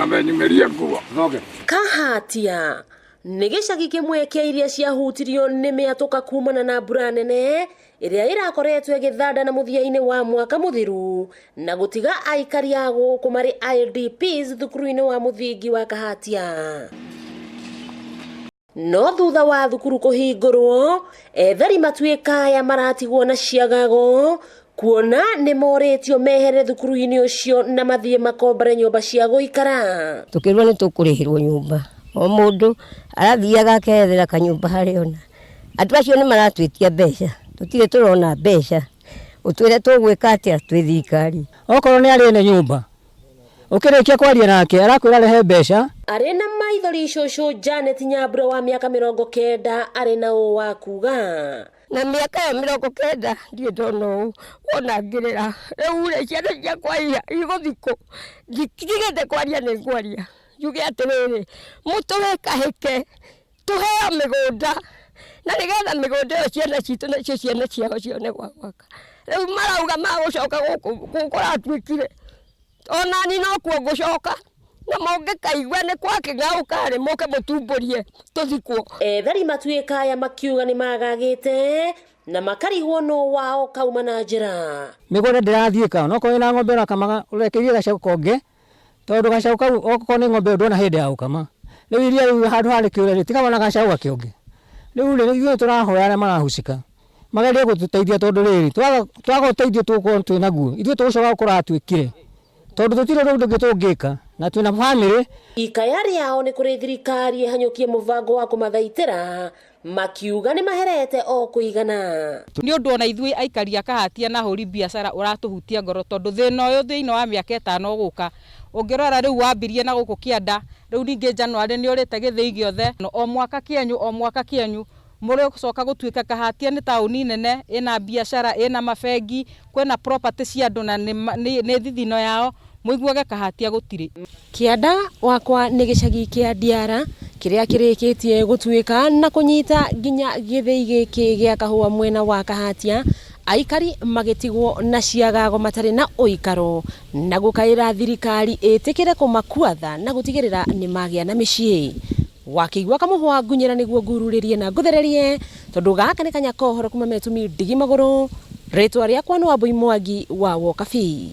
amenyumeria nguo Kahatia nĩ gĩcagi kĩmwe kĩa iria ciahutirio nĩ mĩatũka kumana na mbura nene ĩrĩa ĩrakoretwo ĩgĩthanda na mũthia-inĩ wa mwaka mũthiru na gũtiga aikari a gũkũ marĩ IDPs thukuru-inĩ wa mũthingi wa Kahatia. No thutha wa thukuru kũhingũrwo, ethari matuĩkaya maratigwo na ciagago kuona nĩ moretio mehere thukuru-inĩ ũcio na mathiĩ makombere nyũmba cia gũikara. Tukĩrwo nĩ tũkũrĩhĩrwo nyũmba, o mũndũ arathiaga akethera kanyũmba harĩa ona. Andũ acio nĩ maratwĩtia mbeca, tũtirĩ tũrona mbeca. Ũtwĩre tũgwĩka atĩa twĩ thirikari. Okorwo nĩ arĩ na nyũmba, ũkĩrĩkia kwaria nake arakwĩra rehe mbeca. Arĩ na maithori cũcũ Janet Nyambura wa mĩaka 90 arĩ na ũũ wa kuga. Na mĩaka ya 90 ndiĩ ndona ũũ, wona ngĩrĩra rĩu ciana ciakwa igũthikũ ndigĩte kwaria nĩ ngwaria njuge atĩrĩrĩ, mũtũhe kahĩke tũheo mĩgũnda na nĩgetha mĩgũnda ĩyo ciana citũ nacio ciana ciao cione gwa gwaka. Rĩu marauga magũcoka gũkũ kũratuĩkire, onani no kuo ngũcoka na mũngĩkaigua nĩ kwakĩgaũka rĩ mũke mũtumbũrie tũthikwo. Ethari matuĩkaya makiuga nĩ magagĩte na makarigwo no wao kauma na njĩra. Mĩgũnda ndĩrathiĩka, no korwo na ng'ombe ũrakamaga ũrekerie gacaũ konge, tondũ gacaũ kau okorwo nĩ ng'ombe ndona hĩndĩ ya gũkama. Rĩu iria handũ harĩ kĩũre tiga na gacaũ gakĩonge. Rĩu rĩ tũrahoya arĩa marahucika magerie gũtũteithia tondũ rĩrĩ twaga ũteithio tũkorwo twĩ naguo ithuĩ tũgũcoka kũratuĩkire tondũ tũtirĩ rĩu ndũngĩ tũngĩka na twĩna bamĩrĩ. Ikaya rĩao nĩ kũrĩ thirikari ĩhanyũkie mũbango wa kũmathaitĩra makiuga nĩ maherete o kũigana. Nĩ ũndũ ona ithuĩ aikari a Kahatia na hũri biacara ũratũhutia ngoro tondũ thĩna ũyũ thĩinĩ wa mĩaka 5 gũka ũngĩrora rĩu wambirie na gũkũ Kĩanda, rĩu ningĩ January nĩ ũrĩte gĩthĩi gĩothe o mwaka kĩenyu mũrĩ gũcoka gũtuĩka Kahatia nĩ taũni nene ĩna biacara ĩna mabengi kwĩna property cia andũ na nĩ thithino yao mũiguage Kahatia gũtirĩ. Kĩanda wakwa nĩ gĩcagi kĩa Ndiara kĩrĩa kĩrĩkĩtie gũtuĩka na kũnyita nginya gĩthĩi gĩkĩ gĩa kahũa mwena wa Kahatia, aikari magĩtigwo na ciagago matarĩ na ũikaro na gũkaĩra thirikari ĩtĩkĩre kũmakuatha na gũtigĩrĩra nĩ magĩa na mĩciĩ. Wakĩigua kamũhwa ngunyĩra nĩguo ngururĩrie na ngũthererie tondũ gaka nĩ kanya kohoro kuma Metumi Ndigi Magũrũ. Rĩtwa rĩakwa nĩ Wambui Mwangi wa Wokabi.